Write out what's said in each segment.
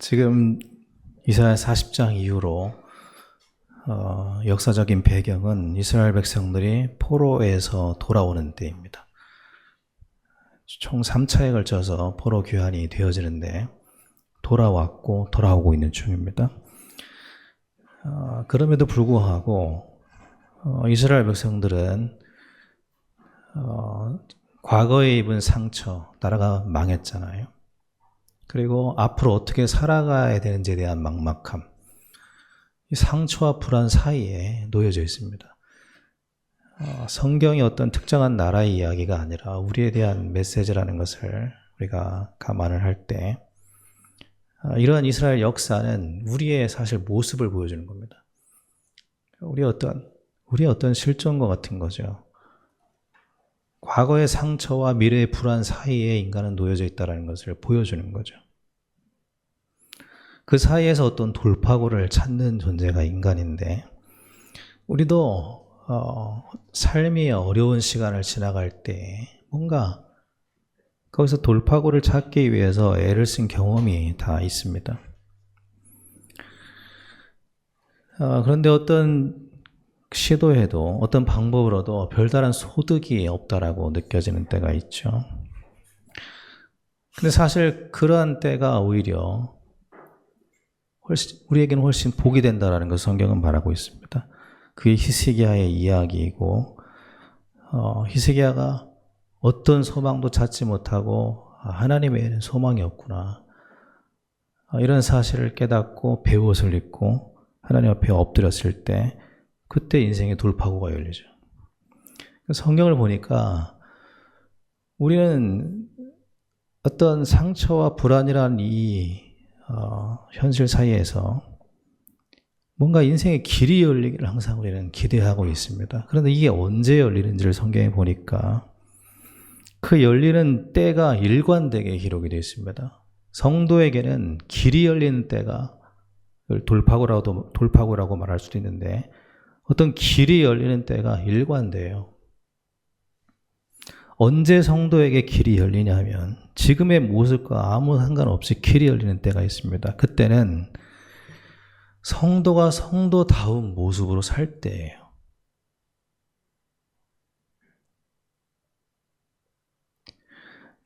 지금 이사야 40장 이후로 역사적인 배경은 이스라엘 백성들이 포로에서 돌아오는 때입니다. 총 3차에 걸쳐서 포로 귀환이 되어지는데 돌아왔고 돌아오고 있는 중입니다. 그럼에도 불구하고 이스라엘 백성들은 과거에 입은 상처, 나라가 망했잖아요. 그리고 앞으로 어떻게 살아가야 되는지에 대한 막막함, 이 상처와 불안 사이에 놓여져 있습니다. 성경이 어떤 특정한 나라의 이야기가 아니라 우리에 대한 메시지라는 것을 우리가 감안을 할 때 이러한 이스라엘 역사는 우리의 사실 모습을 보여주는 겁니다. 우리의 어떤 실존과 같은 거죠. 과거의 상처와 미래의 불안 사이에 인간은 놓여져 있다는 것을 보여주는 거죠. 그 사이에서 어떤 돌파구를 찾는 존재가 인간인데, 우리도 삶이 어려운 시간을 지나갈 때 뭔가 거기서 돌파구를 찾기 위해서 애를 쓴 경험이 다 있습니다. 그런데 어떤 시도해도 어떤 방법으로도 별다른 소득이 없다라고 느껴지는 때가 있죠. 근데 사실 그러한 때가 오히려 우리에게는 훨씬 복이 된다라는 것을 성경은 말하고 있습니다. 그게 히스기야의 이야기이고, 히스기야가 어떤 소망도 찾지 못하고 하나님 외에는 소망이 없구나, 이런 사실을 깨닫고 배옷을 입고 하나님 앞에 엎드렸을 때 그때 인생의 돌파구가 열리죠. 성경을 보니까 우리는 어떤 상처와 불안이라는 이 현실 사이에서 뭔가 인생의 길이 열리기를 항상 우리는 기대하고 있습니다. 그런데 이게 언제 열리는지를 성경에 보니까 그 열리는 때가 일관되게 기록이 되어 있습니다. 성도에게는 길이 열리는 때가 돌파구라고 말할 수도 있는데, 어떤 길이 열리는 때가 일관돼요. 언제 성도에게 길이 열리냐 하면 지금의 모습과 아무 상관없이 길이 열리는 때가 있습니다. 그때는 성도가 성도다운 모습으로 살 때예요.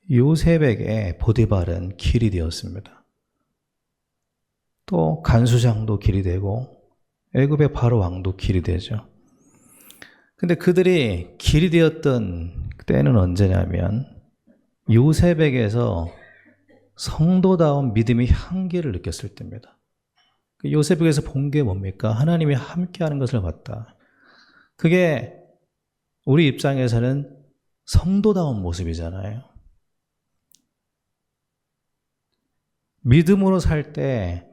요셉에게 보디발은 길이 되었습니다. 또 간수장도 길이 되고 애굽의 바로 왕도 길이 되죠. 근데 그들이 길이 되었던 때는 언제냐면 요셉에게서 성도다운 믿음의 향기를 느꼈을 때입니다. 요셉에게서 본 게 뭡니까? 하나님이 함께하는 것을 봤다. 그게 우리 입장에서는 성도다운 모습이잖아요. 믿음으로 살 때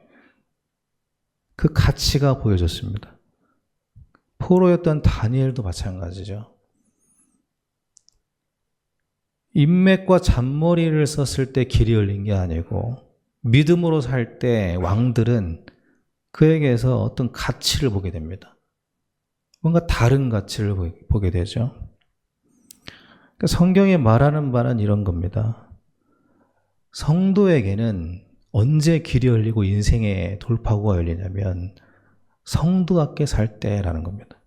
그 가치가 보여졌습니다. 포로였던 다니엘도 마찬가지죠. 인맥과 잔머리를 썼을 때 길이 열린 게 아니고 믿음으로 살 때 왕들은 그에게서 어떤 가치를 보게 됩니다. 뭔가 다른 가치를 보게 되죠. 그러니까 성경이 말하는 바는 이런 겁니다. 성도에게는 언제 길이 열리고 인생의 돌파구가 열리냐면 성도답게 살 때라는 겁니다.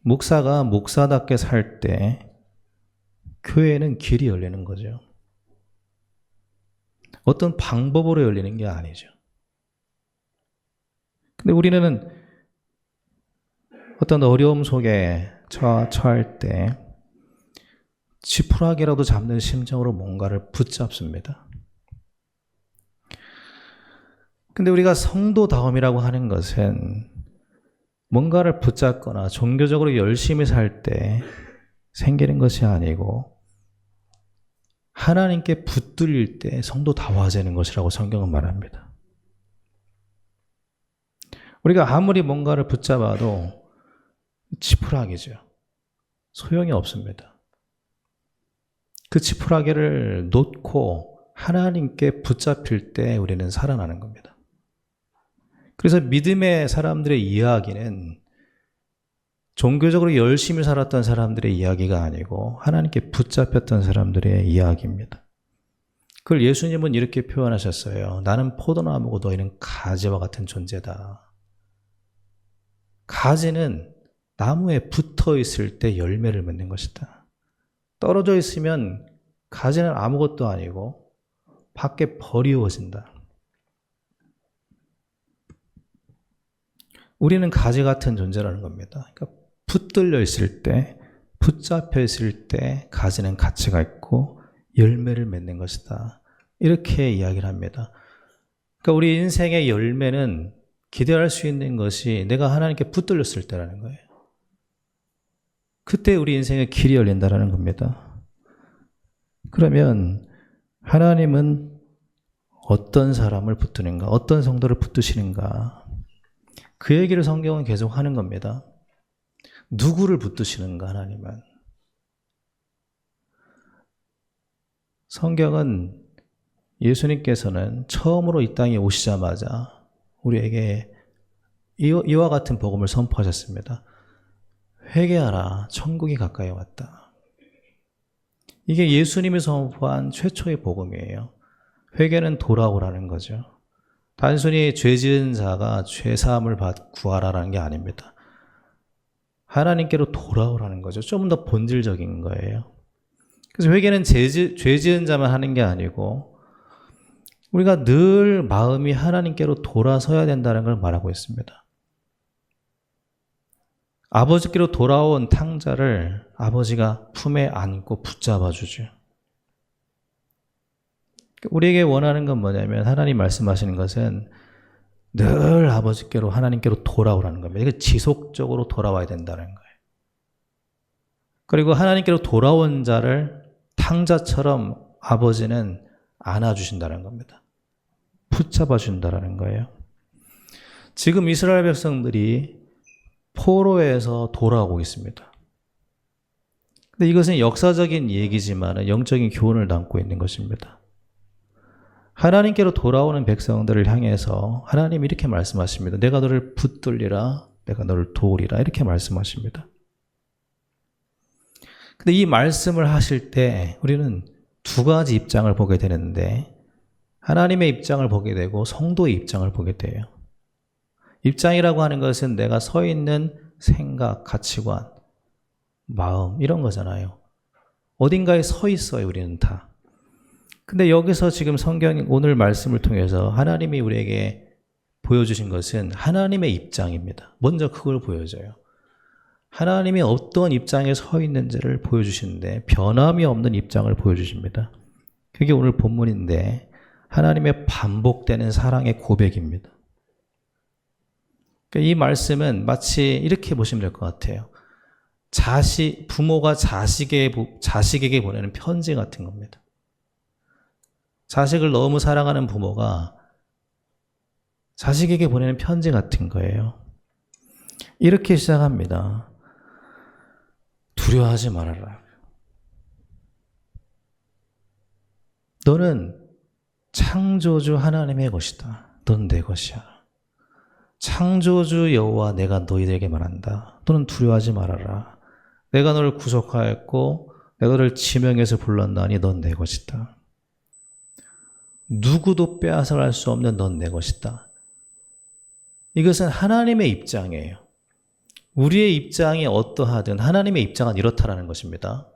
목사가 목사답게 살 때 교회에는 길이 열리는 거죠. 어떤 방법으로 열리는 게 아니죠. 근데 우리는 어떤 어려움 속에 처할 때 지푸라기라도 잡는 심정으로 뭔가를 붙잡습니다. 근데 우리가 성도다움이라고 하는 것은 뭔가를 붙잡거나 종교적으로 열심히 살 때 생기는 것이 아니고 하나님께 붙들릴 때 성도다워지는 것이라고 성경은 말합니다. 우리가 아무리 뭔가를 붙잡아도 지푸라기죠. 소용이 없습니다. 그 지푸라기를 놓고 하나님께 붙잡힐 때 우리는 살아나는 겁니다. 그래서 믿음의 사람들의 이야기는 종교적으로 열심히 살았던 사람들의 이야기가 아니고 하나님께 붙잡혔던 사람들의 이야기입니다. 그걸 예수님은 이렇게 표현하셨어요. 나는 포도나무고 너희는 가지와 같은 존재다. 가지는 나무에 붙어 있을 때 열매를 맺는 것이다. 떨어져 있으면 가지는 아무것도 아니고 밖에 버리워진다. 우리는 가지 같은 존재라는 겁니다. 그러니까 붙들려 있을 때, 붙잡혀 있을 때 가지는 가치가 있고 열매를 맺는 것이다. 이렇게 이야기를 합니다. 그러니까 우리 인생의 열매는 기대할 수 있는 것이 내가 하나님께 붙들렸을 때라는 거예요. 그때 우리 인생의 길이 열린다는 겁니다. 그러면 하나님은 어떤 사람을 붙드는가, 어떤 성도를 붙드시는가, 그 얘기를 성경은 계속 하는 겁니다. 누구를 붙드시는가, 하나님은. 성경은 예수님께서는 처음으로 이 땅에 오시자마자 우리에게 이와 같은 복음을 선포하셨습니다. 회개하라, 천국이 가까이 왔다. 이게 예수님이 선포한 최초의 복음이에요. 회개는 돌아오라는 거죠. 단순히 죄 지은 자가 죄사함을 구하라라는 게 아닙니다. 하나님께로 돌아오라는 거죠. 좀 더 본질적인 거예요. 그래서 회개는 죄 지은 자만 하는 게 아니고 우리가 늘 마음이 하나님께로 돌아서야 된다는 걸 말하고 있습니다. 아버지께로 돌아온 탕자를 아버지가 품에 안고 붙잡아 주죠. 우리에게 원하는 건 뭐냐면 하나님 말씀하시는 것은 늘 아버지께로 하나님께로 돌아오라는 겁니다. 이게 지속적으로 돌아와야 된다는 거예요. 그리고 하나님께로 돌아온 자를 탕자처럼 아버지는 안아주신다는 겁니다. 붙잡아 준다는 거예요. 지금 이스라엘 백성들이 포로에서 돌아오고 있습니다. 근데 이것은 역사적인 얘기지만 영적인 교훈을 담고 있는 것입니다. 하나님께로 돌아오는 백성들을 향해서 하나님이 이렇게 말씀하십니다. 내가 너를 붙들리라, 내가 너를 도우리라, 이렇게 말씀하십니다. 근데 이 말씀을 하실 때 우리는 두 가지 입장을 보게 되는데 하나님의 입장을 보게 되고 성도의 입장을 보게 돼요. 입장이라고 하는 것은 내가 서 있는 생각, 가치관, 마음 이런 거잖아요. 어딘가에 서 있어요, 우리는 다. 근데 여기서 지금 성경 오늘 말씀을 통해서 하나님이 우리에게 보여주신 것은 하나님의 입장입니다. 먼저 그걸 보여줘요. 하나님이 어떤 입장에 서 있는지를 보여주시는데 변함이 없는 입장을 보여주십니다. 그게 오늘 본문인데 하나님의 반복되는 사랑의 고백입니다. 이 말씀은 마치 이렇게 보시면 될 것 같아요. 부모가 자식에게 보내는 편지 같은 겁니다. 자식을 너무 사랑하는 부모가 자식에게 보내는 편지 같은 거예요. 이렇게 시작합니다. 두려워하지 말아라. 너는 창조주 하나님의 것이다. 넌 내 것이야. 창조주 여호와 내가 너희들에게 말한다. 너는 두려워하지 말아라. 내가 너를 구속하였고 내가 너를 지명해서 불렀나니 넌 내 것이다. 누구도 빼앗아갈 수 없는 넌 내 것이다. 이것은 하나님의 입장이에요. 우리의 입장이 어떠하든 하나님의 입장은 이렇다라는 것입니다.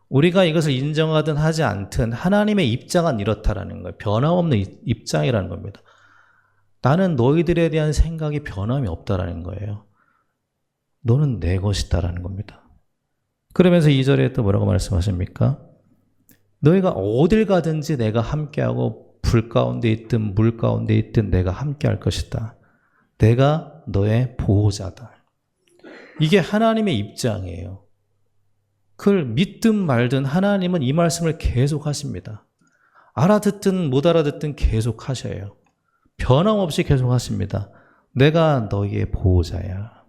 우리가 이것을 인정하든 하지 않든 하나님의 입장은 이렇다라는 거예요. 변함없는 입장이라는 겁니다. 나는 너희들에 대한 생각이 변함이 없다라는 거예요. 너는 내 것이다라는 겁니다. 그러면서 2절에 또 뭐라고 말씀하십니까? 너희가 어딜 가든지 내가 함께하고 불 가운데 있든 물 가운데 있든 내가 함께할 것이다. 내가 너의 보호자다. 이게 하나님의 입장이에요. 그걸 믿든 말든 하나님은 이 말씀을 계속 하십니다. 알아듣든 못 알아듣든 계속 하셔요. 변함없이 계속 하십니다. 내가 너희의 보호자야.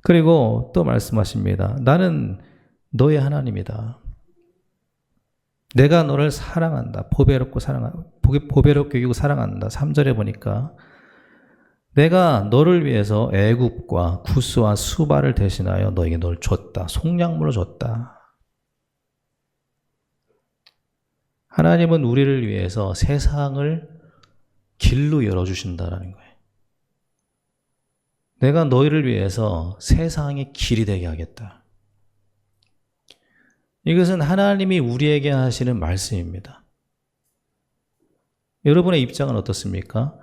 그리고 또 말씀하십니다. 나는 너의 하나님이다. 내가 너를 사랑한다. 보배롭게 여기고 사랑한다. 3절에 보니까 내가 너를 위해서 애굽과 구스와 수바를 대신하여 너에게 널 줬다. 속량물을 줬다. 하나님은 우리를 위해서 세상을 길로 열어주신다라는 거예요. 내가 너희를 위해서 세상의 길이 되게 하겠다. 이것은 하나님이 우리에게 하시는 말씀입니다. 여러분의 입장은 어떻습니까?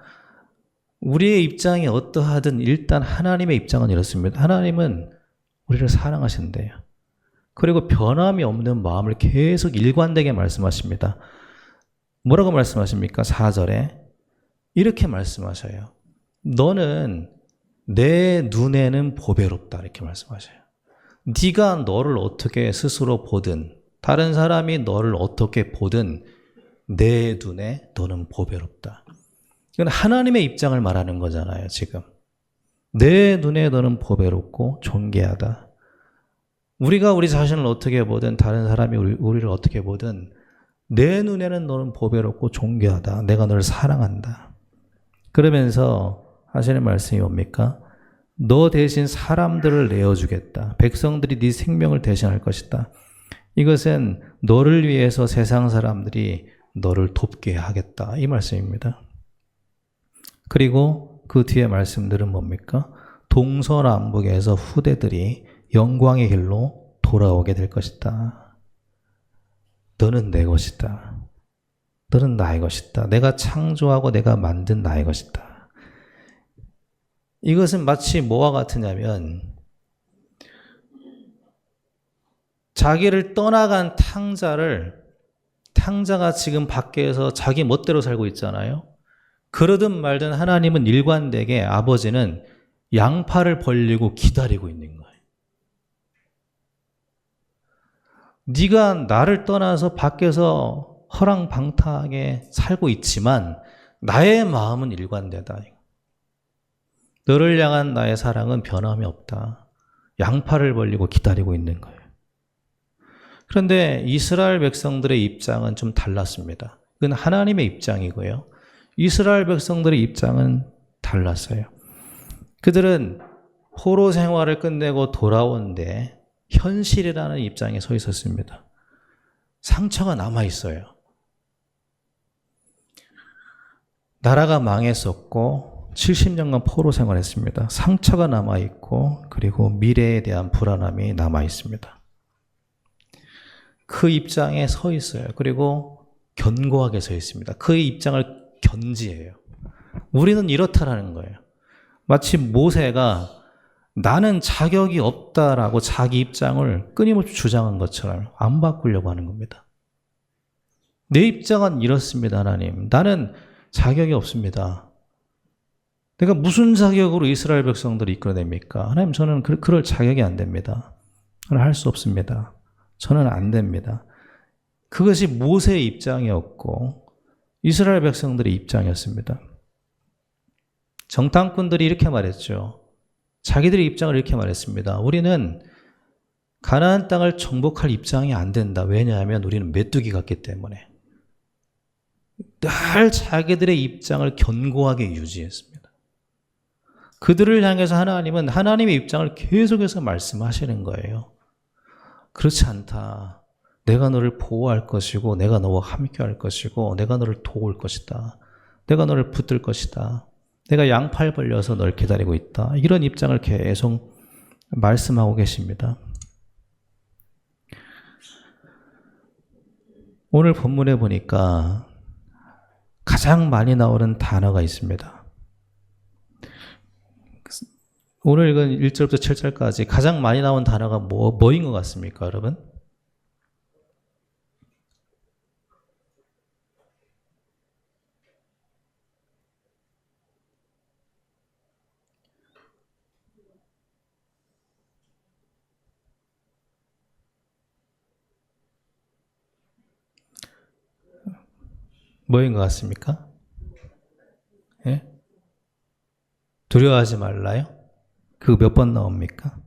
우리의 입장이 어떠하든 일단 하나님의 입장은 이렇습니다. 하나님은 우리를 사랑하신대요. 그리고 변함이 없는 마음을 계속 일관되게 말씀하십니다. 뭐라고 말씀하십니까? 4절에 이렇게 말씀하셔요. 너는 내 눈에는 보배롭다 이렇게 말씀하셔요. 네가 너를 어떻게 스스로 보든 다른 사람이 너를 어떻게 보든 내 눈에 너는 보배롭다. 이건 하나님의 입장을 말하는 거잖아요. 지금 내 눈에 너는 보배롭고 존귀하다. 우리가 우리 자신을 어떻게 보든 다른 사람이 우리를 어떻게 보든 내 눈에는 너는 보배롭고 존귀하다. 내가 너를 사랑한다. 그러면서 하시는 말씀이 뭡니까? 너 대신 사람들을 내어주겠다. 백성들이 네 생명을 대신할 것이다. 이것은 너를 위해서 세상 사람들이 너를 돕게 하겠다. 이 말씀입니다. 그리고 그 뒤에 말씀들은 뭡니까? 동서남북에서 후대들이 영광의 길로 돌아오게 될 것이다. 너는 내 것이다. 너는 나의 것이다. 내가 창조하고 내가 만든 나의 것이다. 이것은 마치 뭐와 같으냐면 자기를 떠나간 탕자가 지금 밖에서 자기 멋대로 살고 있잖아요. 그러든 말든 하나님은 일관되게 아버지는 양팔을 벌리고 기다리고 있는 거예요. 네가 나를 떠나서 밖에서 허랑방탕하게 살고 있지만 나의 마음은 일관되다. 너를 향한 나의 사랑은 변함이 없다. 양팔을 벌리고 기다리고 있는 거예요. 그런데 이스라엘 백성들의 입장은 좀 달랐습니다. 그건 하나님의 입장이고요. 이스라엘 백성들의 입장은 달랐어요. 그들은 포로 생활을 끝내고 돌아오는데 현실이라는 입장에 서 있었습니다. 상처가 남아있어요. 나라가 망했었고 70년간 포로 생활했습니다. 상처가 남아있고 그리고 미래에 대한 불안함이 남아있습니다. 그 입장에 서 있어요. 그리고 견고하게 서 있습니다. 그의 입장을 견지해요. 우리는 이렇다라는 거예요. 마치 모세가 나는 자격이 없다라고 자기 입장을 끊임없이 주장한 것처럼 안 바꾸려고 하는 겁니다. 내 입장은 이렇습니다. 하나님, 나는 자격이 없습니다. 내가 무슨 자격으로 이스라엘 백성들을 이끌어냅니까? 하나님, 저는 그럴 자격이 안 됩니다. 저는 할 수 없습니다. 저는 안 됩니다. 그것이 모세의 입장이었고 이스라엘 백성들의 입장이었습니다. 정탐꾼들이 이렇게 말했죠. 자기들의 입장을 이렇게 말했습니다. 우리는 가나안 땅을 정복할 입장이 안 된다. 왜냐하면 우리는 메뚜기 같기 때문에. 늘 자기들의 입장을 견고하게 유지했습니다. 그들을 향해서 하나님은 하나님의 입장을 계속해서 말씀하시는 거예요. 그렇지 않다. 내가 너를 보호할 것이고 내가 너와 함께 할 것이고 내가 너를 도울 것이다. 내가 너를 붙들 것이다. 내가 양팔 벌려서 널 기다리고 있다. 이런 입장을 계속 말씀하고 계십니다. 오늘 본문에 보니까 가장 많이 나오는 단어가 있습니다. 오늘 읽은 1절부터 7절까지 가장 많이 나온 단어가 뭐인 것 같습니까, 여러분? 뭐인 것 같습니까? 예? 두려워하지 말라요? 그거 몇 번 나옵니까?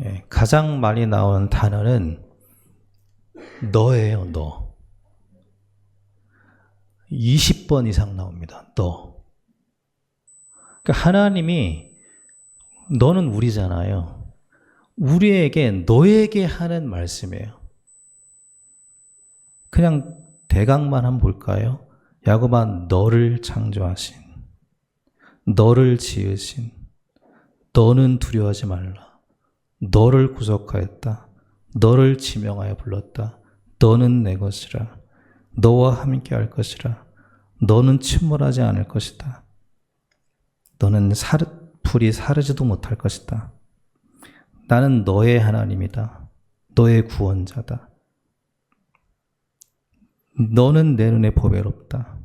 예, 가장 많이 나오는 단어는 너예요, 너. 20번 이상 나옵니다. 너. 그러니까 하나님이 너는 우리잖아요. 우리에게 너에게 하는 말씀이에요. 그냥 대강만 한번 볼까요? 야곱아, 너를 창조하신, 너를 지으신, 너는 두려워하지 말라. 너를 구속하였다. 너를 지명하여 불렀다. 너는 내 것이라. 너와 함께 할 것이라. 너는 침몰하지 않을 것이다. 너는 불이 사르지도 못할 것이다. 나는 너의 하나님이다. 너의 구원자다. 너는 내 눈에 보배롭다.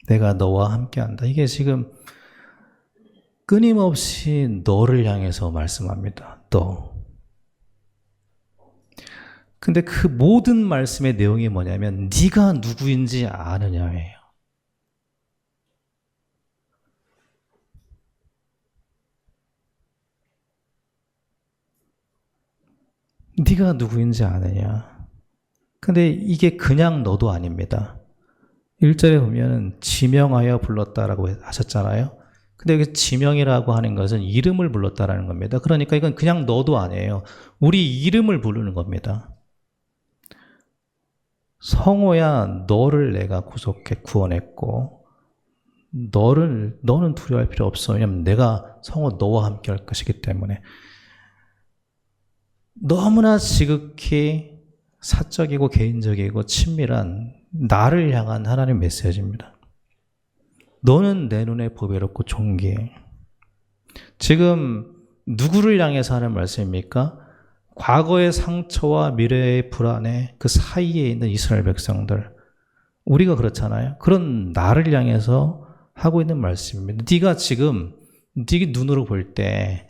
내가 너와 함께한다. 이게 지금 끊임없이 너를 향해서 말씀합니다. 너. 근데 그 모든 말씀의 내용이 뭐냐면 네가 누구인지 아느냐예요. 네가 누구인지 아느냐. 근데 이게 그냥 너도 아닙니다. 1절에 보면 지명하여 불렀다라고 하셨잖아요. 근데 여기 지명이라고 하는 것은 이름을 불렀다라는 겁니다. 그러니까 이건 그냥 너도 아니에요. 우리 이름을 부르는 겁니다. 성호야, 너를 내가 구원했고 너는 두려워할 필요 없어. 왜냐하면 내가 성호 너와 함께 할 것이기 때문에. 너무나 지극히 사적이고 개인적이고 친밀한 나를 향한 하나님의 메시지입니다. 너는 내 눈에 보배롭고 존귀해. 지금 누구를 향해서 하는 말씀입니까? 과거의 상처와 미래의 불안에 그 사이에 있는 이스라엘 백성들. 우리가 그렇잖아요. 그런 나를 향해서 하고 있는 말씀입니다. 네가 지금 네 눈으로 볼 때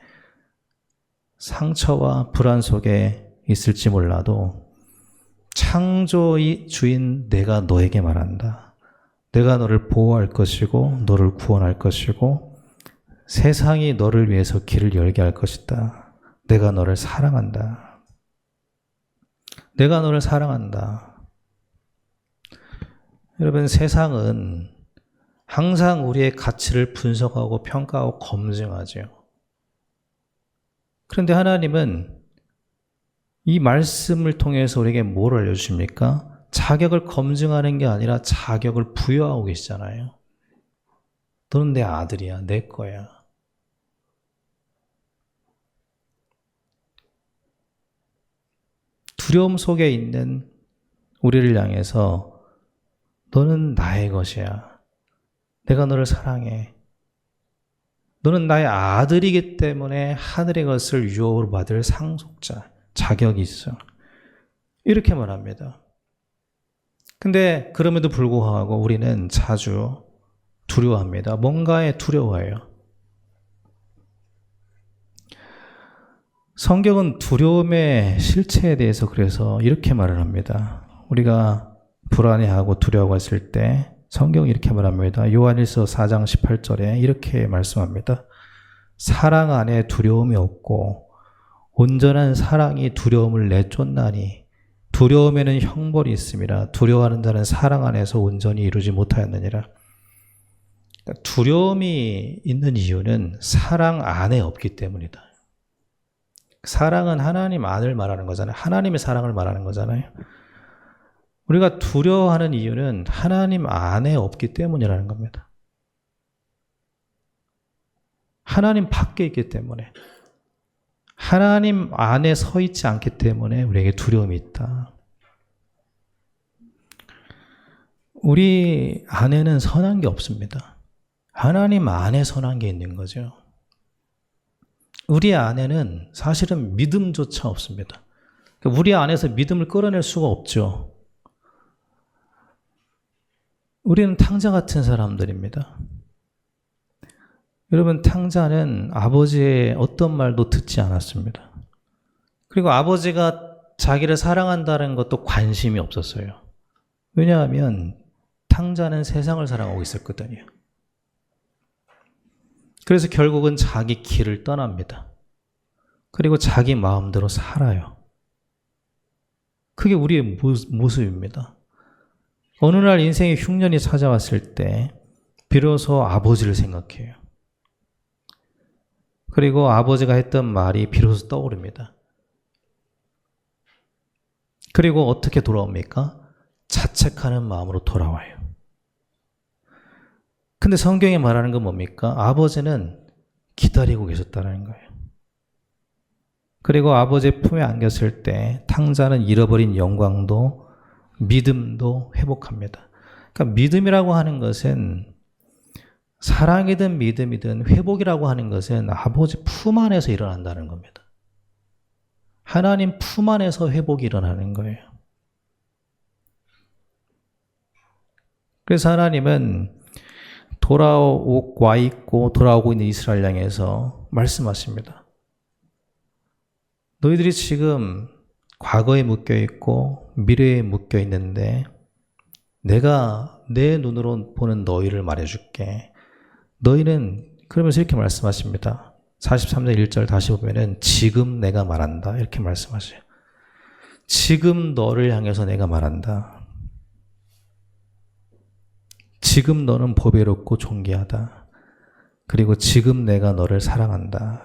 상처와 불안 속에 있을지 몰라도 창조의 주인 내가 너에게 말한다. 내가 너를 보호할 것이고 너를 구원할 것이고 세상이 너를 위해서 길을 열게 할 것이다. 내가 너를 사랑한다. 내가 너를 사랑한다. 여러분, 세상은 항상 우리의 가치를 분석하고 평가하고 검증하죠. 그런데 하나님은 이 말씀을 통해서 우리에게 뭘 알려주십니까? 자격을 검증하는 게 아니라 자격을 부여하고 계시잖아요. 너는 내 아들이야, 내 거야. 두려움 속에 있는 우리를 향해서 너는 나의 것이야. 내가 너를 사랑해. 너는 나의 아들이기 때문에 하늘의 것을 유업으로 받을 상속자, 자격이 있어. 이렇게 말합니다. 근데 그럼에도 불구하고 우리는 자주 두려워합니다. 뭔가에 두려워해요. 성경은 두려움의 실체에 대해서 그래서 이렇게 말을 합니다. 우리가 불안해하고 두려워하고 있을 때 성경이 이렇게 말합니다. 요한일서 4장 18절에 이렇게 말씀합니다. 사랑 안에 두려움이 없고 온전한 사랑이 두려움을 내쫓나니 두려움에는 형벌이 있음이라. 두려워하는 자는 사랑 안에서 온전히 이루지 못하였느니라. 그러니까 두려움이 있는 이유는 사랑 안에 없기 때문이다. 사랑은 하나님 안을 말하는 거잖아요. 하나님의 사랑을 말하는 거잖아요. 우리가 두려워하는 이유는 하나님 안에 없기 때문이라는 겁니다. 하나님 밖에 있기 때문에, 하나님 안에 서 있지 않기 때문에 우리에게 두려움이 있다. 우리 안에는 선한 게 없습니다. 하나님 안에 선한 게 있는 거죠. 우리 안에는 사실은 믿음조차 없습니다. 우리 안에서 믿음을 끌어낼 수가 없죠. 우리는 탕자 같은 사람들입니다. 여러분, 탕자는 아버지의 어떤 말도 듣지 않았습니다. 그리고 아버지가 자기를 사랑한다는 것도 관심이 없었어요. 왜냐하면 탕자는 세상을 사랑하고 있었거든요. 그래서 결국은 자기 길을 떠납니다. 그리고 자기 마음대로 살아요. 그게 우리의 모습입니다. 어느 날 인생의 흉년이 찾아왔을 때 비로소 아버지를 생각해요. 그리고 아버지가 했던 말이 비로소 떠오릅니다. 그리고 어떻게 돌아옵니까? 자책하는 마음으로 돌아와요. 근데 성경이 말하는 건 뭡니까? 아버지는 기다리고 계셨다는 거예요. 그리고 아버지의 품에 안겼을 때 탕자는 잃어버린 영광도 믿음도 회복합니다. 그러니까 믿음이라고 하는 것은 사랑이든 믿음이든 회복이라고 하는 것은 아버지 품 안에서 일어난다는 겁니다. 하나님 품 안에서 회복이 일어나는 거예요. 그래서 하나님은 와 있고 돌아오고 있는 이스라엘 향해서 말씀하십니다. 너희들이 지금 과거에 묶여 있고 미래에 묶여 있는데 내가 내 눈으로 보는 너희를 말해줄게. 너희는 그러면서 이렇게 말씀하십니다. 43절 1절 다시 보면은 지금 내가 말한다 이렇게 말씀하셔요. 지금 너를 향해서 내가 말한다. 지금 너는 보배롭고 존귀하다. 그리고 지금 내가 너를 사랑한다.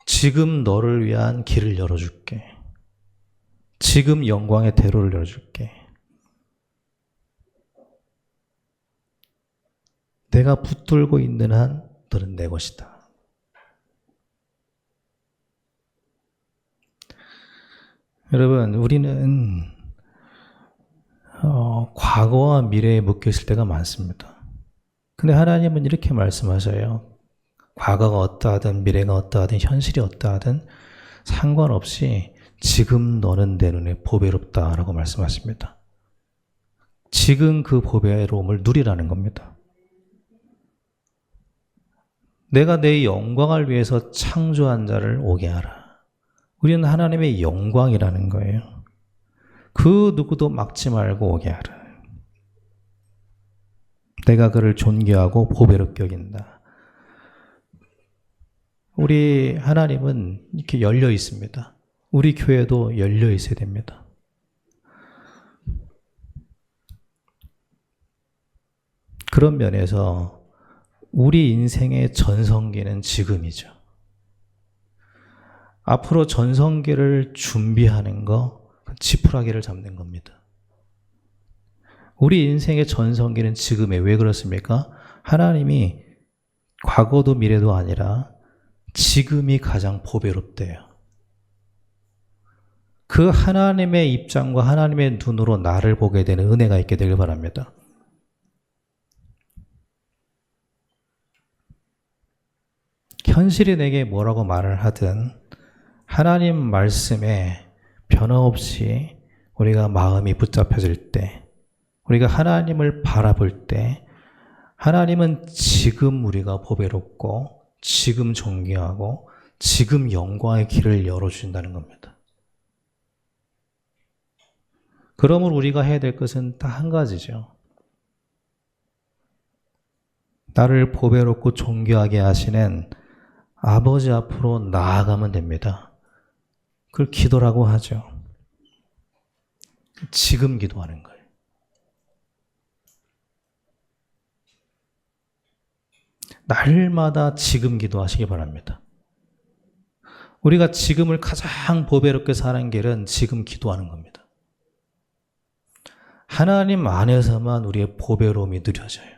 지금 너를 위한 길을 열어줄게. 지금 영광의 대로를 열어줄게. 내가 붙들고 있는 한 너는 내 것이다. 여러분, 우리는 과거와 미래에 묶여 있을 때가 많습니다. 근데 하나님은 이렇게 말씀하셔요. 과거가 어떠하든 미래가 어떠하든 현실이 어떠하든 상관없이 지금 너는 내 눈에 보배롭다라고 말씀하십니다. 지금 그 보배로움을 누리라는 겁니다. 내가 내 영광을 위해서 창조한 자를 오게 하라. 우리는 하나님의 영광이라는 거예요. 그 누구도 막지 말고 오게 하라. 내가 그를 존귀하고 보배롭게 여긴다. 우리 하나님은 이렇게 열려 있습니다. 우리 교회도 열려 있어야 됩니다. 그런 면에서 우리 인생의 전성기는 지금이죠. 앞으로 전성기를 준비하는 거 지푸라기를 잡는 겁니다. 우리 인생의 전성기는 지금에 왜 그렇습니까? 하나님이 과거도 미래도 아니라 지금이 가장 보배롭대요. 그 하나님의 입장과 하나님의 눈으로 나를 보게 되는 은혜가 있게 되길 바랍니다. 현실이 내게 뭐라고 말을 하든 하나님 말씀에 변함없이 우리가 마음이 붙잡혀질 때, 우리가 하나님을 바라볼 때 하나님은 지금 우리가 보배롭고 지금 존귀하고 지금 영광의 길을 열어주신다는 겁니다. 그러므로 우리가 해야 될 것은 딱 한 가지죠. 나를 보배롭고 존귀하게 하시는 아버지 앞으로 나아가면 됩니다. 그걸 기도라고 하죠. 지금 기도하는 거예요. 날마다 지금 기도하시기 바랍니다. 우리가 지금을 가장 보배롭게 사는 길은 지금 기도하는 겁니다. 하나님 안에서만 우리의 보배로움이 누려져요.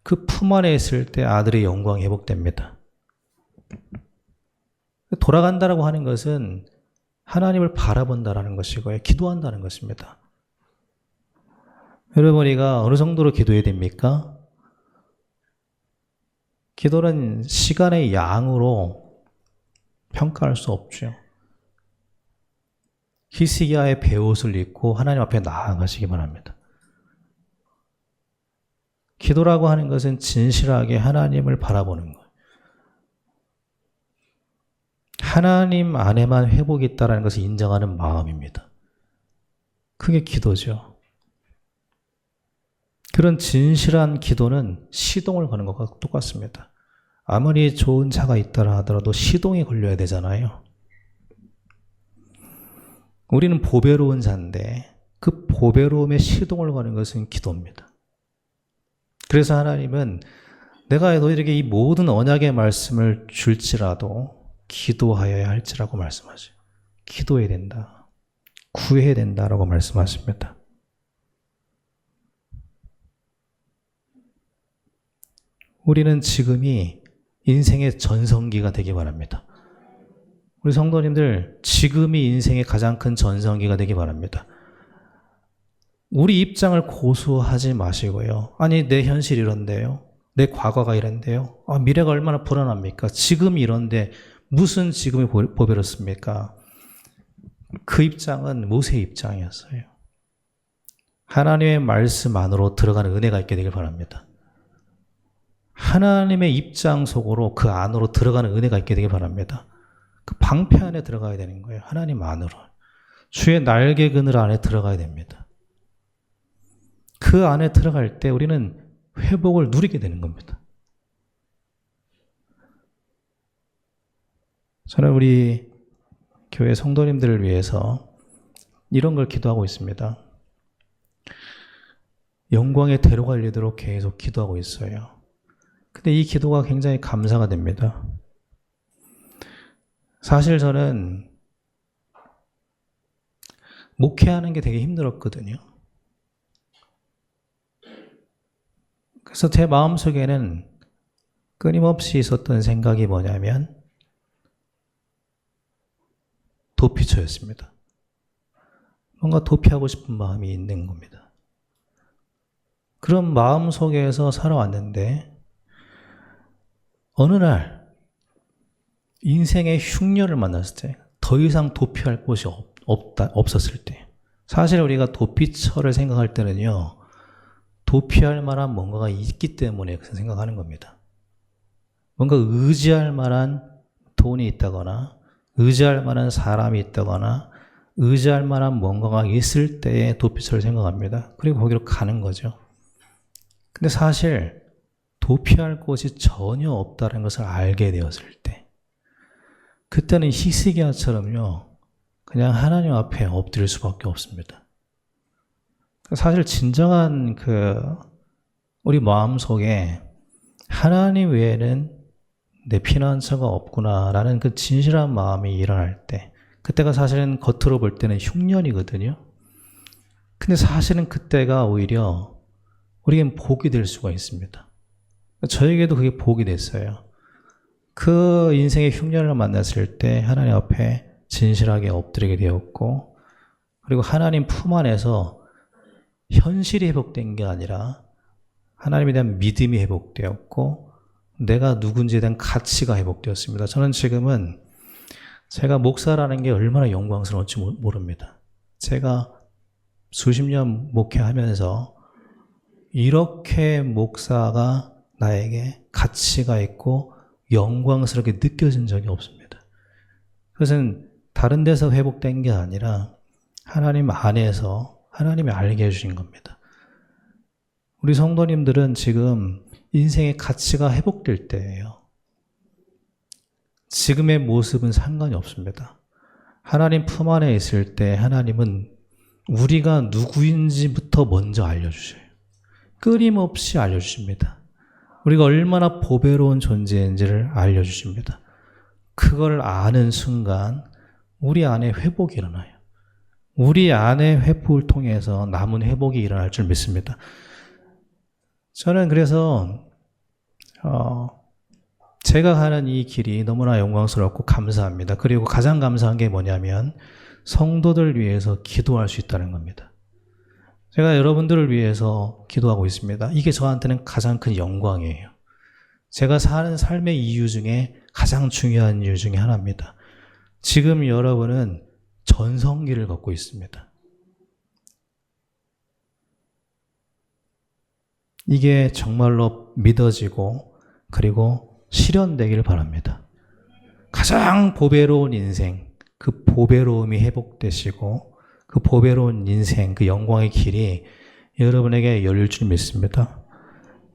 그 품 안에 있을 때 아들의 영광이 회복됩니다. 돌아간다라고 하는 것은 하나님을 바라본다라는 것이고요. 기도한다는 것입니다. 여러분, 우리가 어느 정도로 기도해야 됩니까? 기도는 시간의 양으로 평가할 수 없죠. 히스기야의 베옷을 입고 하나님 앞에 나아가시기 바랍니다. 기도라고 하는 것은 진실하게 하나님을 바라보는 거예요. 하나님 안에만 회복이 있다는 것을 인정하는 마음입니다. 그게 기도죠. 그런 진실한 기도는 시동을 거는 것과 똑같습니다. 아무리 좋은 차가 있다라 하더라도 시동이 걸려야 되잖아요. 우리는 보배로운 자인데 그 보배로움에 시동을 거는 것은 기도입니다. 그래서 하나님은 내가 너희에게 이 모든 언약의 말씀을 줄지라도 기도하여야 할지라고 말씀하세요. 기도해야 된다. 구해야 된다라고 말씀하십니다. 우리는 지금이 인생의 전성기가 되기 바랍니다. 우리 성도님들, 지금이 인생의 가장 큰 전성기가 되기 바랍니다. 우리 입장을 고수하지 마시고요. 아니, 내 현실이 이런데요. 내 과거가 이런데요. 미래가 얼마나 불안합니까? 지금이 이런데 무슨 지금이 보배롭습니까? 그 입장은 모세의 입장이었어요. 하나님의 말씀 안으로 들어가는 은혜가 있게 되길 바랍니다. 하나님의 입장 속으로 그 안으로 들어가는 은혜가 있게 되길 바랍니다. 그 방패 안에 들어가야 되는 거예요. 하나님 안으로. 주의 날개 그늘 안에 들어가야 됩니다. 그 안에 들어갈 때 우리는 회복을 누리게 되는 겁니다. 저는 우리 교회 성도님들을 위해서 이런 걸 기도하고 있습니다. 영광에 데려가려도록 계속 기도하고 있어요. 근데 이 기도가 굉장히 감사가 됩니다. 사실 저는 목회하는 게 되게 힘들었거든요. 그래서 제 마음속에는 끊임없이 있었던 생각이 뭐냐면 도피처였습니다. 뭔가 도피하고 싶은 마음이 있는 겁니다. 그런 마음 속에서 살아왔는데 어느 날 인생의 흉년을 만났을 때 더 이상 도피할 곳이 없었을 때, 사실 우리가 도피처를 생각할 때는요, 도피할 만한 뭔가가 있기 때문에 그렇게 생각하는 겁니다. 뭔가 의지할 만한 돈이 있다거나 의지할 만한 사람이 있다거나 의지할 만한 뭔가가 있을 때에 도피처를 생각합니다. 그리고 거기로 가는 거죠. 근데 사실 도피할 곳이 전혀 없다는 것을 알게 되었을 때, 그때는 히스기야처럼요, 그냥 하나님 앞에 엎드릴 수밖에 없습니다. 사실 진정한 우리 마음속에 하나님 외에는 내 피난처가 없구나라는 그 진실한 마음이 일어날 때, 그때가 사실은 겉으로 볼 때는 흉년이거든요. 근데 사실은 그때가 오히려 우리에겐 복이 될 수가 있습니다. 저에게도 그게 복이 됐어요. 그 인생의 흉년을 만났을 때 하나님 앞에 진실하게 엎드리게 되었고, 그리고 하나님 품 안에서 현실이 회복된 게 아니라 하나님에 대한 믿음이 회복되었고 내가 누군지에 대한 가치가 회복되었습니다. 저는 지금은 제가 목사라는 게 얼마나 영광스러운지 모릅니다. 제가 수십 년 목회하면서 이렇게 목사가 나에게 가치가 있고 영광스럽게 느껴진 적이 없습니다. 그것은 다른 데서 회복된 게 아니라 하나님 안에서 하나님이 알게 해주신 겁니다. 우리 성도님들은 지금 인생의 가치가 회복될 때예요. 지금의 모습은 상관이 없습니다. 하나님 품 안에 있을 때 하나님은 우리가 누구인지부터 먼저 알려주셔요. 끊임없이 알려주십니다. 우리가 얼마나 보배로운 존재인지를 알려주십니다. 그걸 아는 순간 우리 안에 회복이 일어나요. 우리 안의 회복을 통해서 남은 회복이 일어날 줄 믿습니다. 저는 그래서 제가 가는 이 길이 너무나 영광스럽고 감사합니다. 그리고 가장 감사한 게 뭐냐면 성도들 위해서 기도할 수 있다는 겁니다. 제가 여러분들을 위해서 기도하고 있습니다. 이게 저한테는 가장 큰 영광이에요. 제가 사는 삶의 이유 중에 가장 중요한 이유 중에 하나입니다. 지금 여러분은 전성기를 걷고 있습니다. 이게 정말로 믿어지고 그리고 실현되길 바랍니다. 가장 보배로운 인생, 그 보배로움이 회복되시고 그 보배로운 인생, 그 영광의 길이 여러분에게 열릴 줄 믿습니다.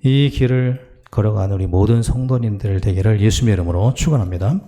이 길을 걸어가는 우리 모든 성도님들 되기를 예수님의 이름으로 축원합니다.